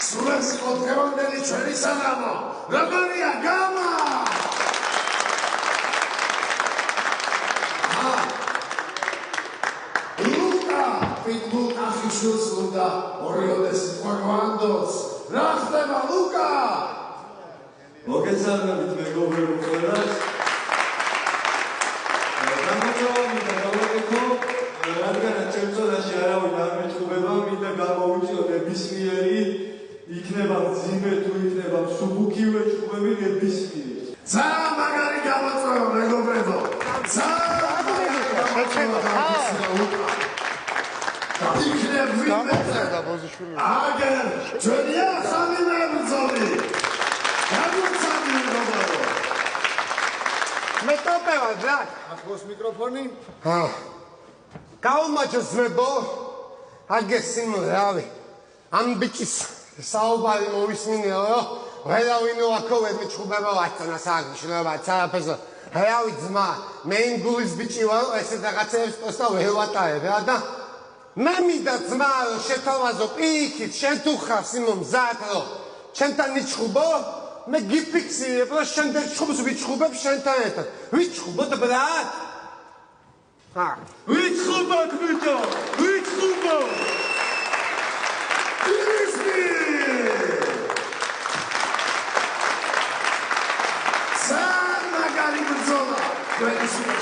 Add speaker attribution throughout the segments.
Speaker 1: სულებს იყო დღევანდელი ჩვენი საღამო. როგორია გამა? ლუკა პიტბულ კახიშვილს უნდა ორიოდე სიტყვა გვანდოს. რა ხდება ლუკა?
Speaker 2: მოგეცადებით მეგობრებო ყველას. რადგანაც ჩემწოდაში არავინ არ მეწყობება, მინდა გამოვიწიოთ ნებისმიერი, იქნება მძიმე თუ იქნება მსუბუქივე ჭუბები ნებისმიერი.
Speaker 1: ძალიან მაგარი გამოწვევა მეგობრებო. ძალიან იქნებ ვინმე აგერ ჩვენი ახალი მებრძოლი. გამოცადი მეგობრებო.
Speaker 3: მე ტოპევა რა?
Speaker 2: ახლოს მიკროფონი?
Speaker 3: გაუმაჩოს ვებო. აგე სიმონ რავი. ამ ბიჭის საუბარი მოვისმინეო. ვერავინო აქოვე მიჩხუბება ვაცონა სააგშნობა ცარაფესო. რავი ძმა, მე ინგულის ბიჭი ვარ, ესე რაღაცებს პოსტა ვევატაებ რა და მე მინდა ძმა რომ შეთავაზო პირიქით შენ თუ ხარ სიმონ მზად რომ შენთან მიჩხუბო? მე გიფიქსირებ რომ შემდეგ ჩხუბს ვიჩხუბებ შენთან ერთად. ვიჩხუბოთ ბრატ?
Speaker 2: ვიჩხუბოთ ბიჭო, ვიჩხუბოთ.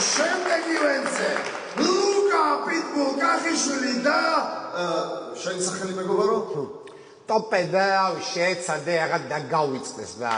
Speaker 1: შემდეგი ვენზე ლუკა პიტბულ კახიშვილი და შენი სახელი მეგობარო?
Speaker 3: ტოპე და შეეცადე აღარ დაგავიწყდეს რა.